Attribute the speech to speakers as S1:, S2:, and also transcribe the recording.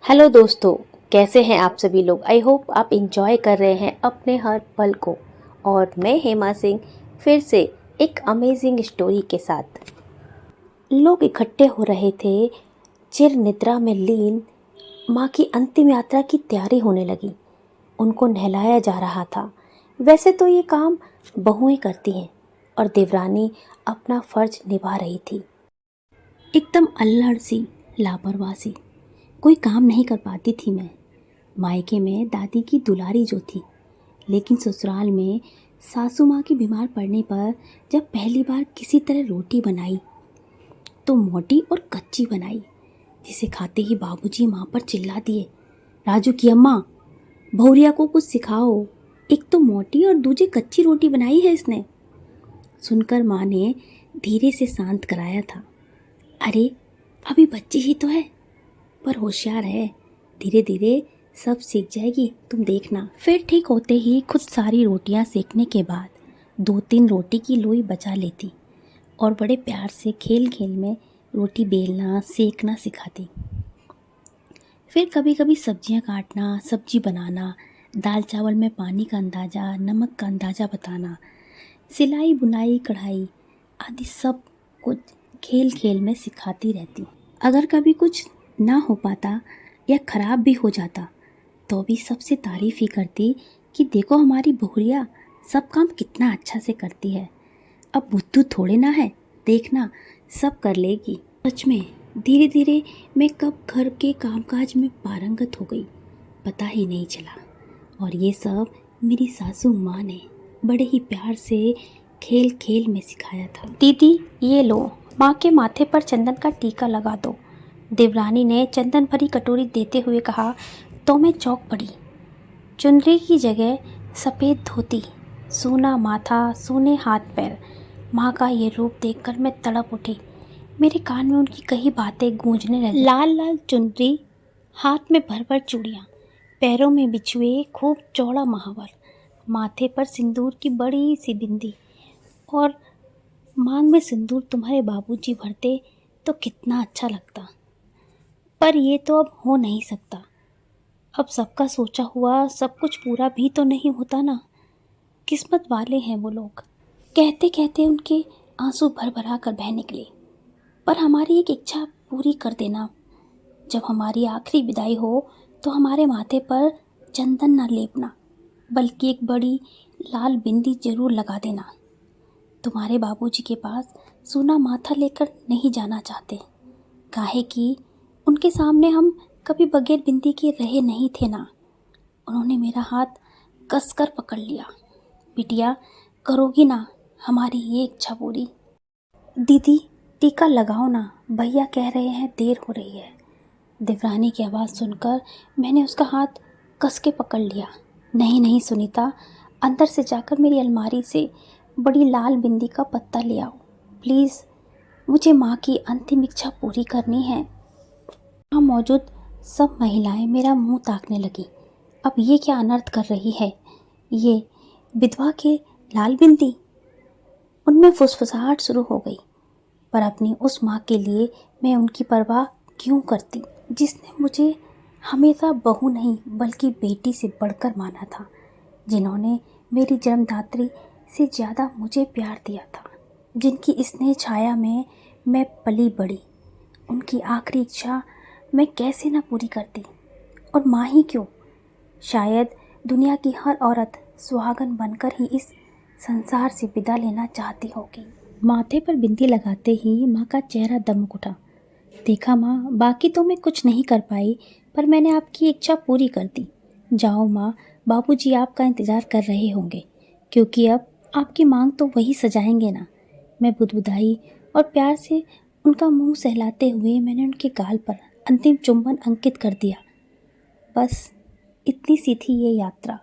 S1: Hello दोस्तों, कैसे हैं आप सभी लोग। आई होप आप इंजॉय कर रहे हैं अपने हर पल को। और मैं हेमा सिंह फिर से एक अमेजिंग स्टोरी के साथ। लोग इकट्ठे हो रहे थे, चिर निद्रा में लीन। माँ की अंतिम यात्रा की तैयारी होने लगी। उनको नहलाया जा रहा था। वैसे तो ये काम बहुएं करती हैं और देवरानी अपना फर्ज निभा रही थी। एकदम अल्लड़ सी, लापरवाह सी, कोई काम नहीं कर पाती थी मैं। मायके में दादी की दुलारी जो थी, लेकिन ससुराल में सासू माँ की बीमार पड़ने पर जब पहली बार किसी तरह रोटी बनाई तो मोटी और कच्ची बनाई, जिसे खाते ही बाबूजी माँ पर चिल्ला दिए, राजू की अम्मा, भौरिया को कुछ सिखाओ, एक तो मोटी और दूसरी कच्ची रोटी बनाई है इसने। सुनकर माँ ने धीरे से शांत कराया था, अरे अभी बच्ची ही तो है, पर होशियार है, धीरे धीरे सब सीख जाएगी, तुम देखना। फिर ठीक होते ही खुद सारी रोटियां सेकने के बाद 2-3 रोटी की लोई बचा लेती और बड़े प्यार से खेल खेल में रोटी बेलना सेकना सिखाती। फिर कभी कभी सब्जियां काटना, सब्जी बनाना, दाल चावल में पानी का अंदाज़ा, नमक का अंदाज़ा बताना, सिलाई बुनाई कढ़ाई आदि सब कुछ खेल खेल में सिखाती रहती। अगर कभी कुछ ना हो पाता या ख़राब भी हो जाता तो भी सबसे तारीफ़ ही करती कि देखो हमारी बहुरिया सब काम कितना अच्छा से करती है, अब बुद्धू थोड़े ना है, देखना सब कर लेगी। सच में धीरे धीरे मैं कब घर के कामकाज में पारंगत हो गई पता ही नहीं चला। और ये सब मेरी सासू माँ ने बड़े ही प्यार से खेल खेल में सिखाया था। दीदी ये लो, माँ के माथे पर चंदन का टीका लगा दो। देवरानी ने चंदन भरी कटोरी देते हुए कहा तो मैं चौंक पड़ी। चुनरी की जगह सफ़ेद धोती, सूना माथा, सूने हाथ पैर। माँ का ये रूप देखकर मैं तड़प उठी। मेरे कान में उनकी कही बातें गूंजने लगी। लाल लाल चुनरी, हाथ में भर भर चूड़ियाँ, पैरों में बिछुए खूब चौड़ा महावर, माथे पर सिंदूर की बड़ी सी बिंदी और मांग में सिंदूर तुम्हारे बाबूजी भरते तो कितना अच्छा लगता। पर ये तो अब हो नहीं सकता। अब सबका सोचा हुआ सब कुछ पूरा भी तो नहीं होता ना। किस्मत वाले हैं वो लोग। कहते कहते उनके आंसू भर भरा कर बह निकले। पर हमारी एक इच्छा पूरी कर देना, जब हमारी आखिरी विदाई हो तो हमारे माथे पर चंदन ना लेपना, बल्कि एक बड़ी लाल बिंदी जरूर लगा देना। तुम्हारे बाबूजी के पास सूना माथा लेकर नहीं जाना चाहते, काहे कि उनके सामने हम कभी बगैर बिंदी के रहे नहीं थे ना। उन्होंने मेरा हाथ कसकर पकड़ लिया। बिटिया, करोगी ना हमारी ये इच्छा पूरी? दीदी टीका लगाओ ना, भैया कह रहे हैं देर हो रही है। देवरानी की आवाज़ सुनकर मैंने उसका हाथ कस के पकड़ लिया। नहीं नहीं सुनीता, अंदर से जाकर मेरी अलमारी से बड़ी लाल बिंदी का पत्ता ले आओ प्लीज़, मुझे माँ की अंतिम इच्छा पूरी करनी है। वहाँ मौजूद सब महिलाएं मेरा मुंह ताकने लगी। अब ये क्या अनर्थ कर रही है ये विधवा के लाल बिंदी? उनमें फुसफुसाहट शुरू हो गई। पर अपनी उस माँ के लिए मैं उनकी परवाह क्यों करती, जिसने मुझे हमेशा बहू नहीं बल्कि बेटी से बढ़कर माना था, जिन्होंने मेरी जन्मदात्री से ज़्यादा मुझे प्यार दिया था, जिनकी स्नेह छाया में मैं पली बड़ी। उनकी आखिरी इच्छा मैं कैसे ना पूरी करती? और माँ ही क्यों, शायद दुनिया की हर औरत सुहागन बनकर ही इस संसार से विदा लेना चाहती होगी। माथे पर बिंदी लगाते ही माँ का चेहरा दमक उठा। देखा माँ, बाकी तो मैं कुछ नहीं कर पाई, पर मैंने आपकी इच्छा पूरी कर दी। जाओ माँ, बाबूजी आपका इंतज़ार कर रहे होंगे, क्योंकि अब आपकी मांग तो वही सजाएंगे ना। मैं बुदबुदाई और प्यार से उनका मुंह सहलाते हुए मैंने उनके गाल पर अंतिम चुंबन अंकित कर दिया। बस इतनी सी थी ये यात्रा।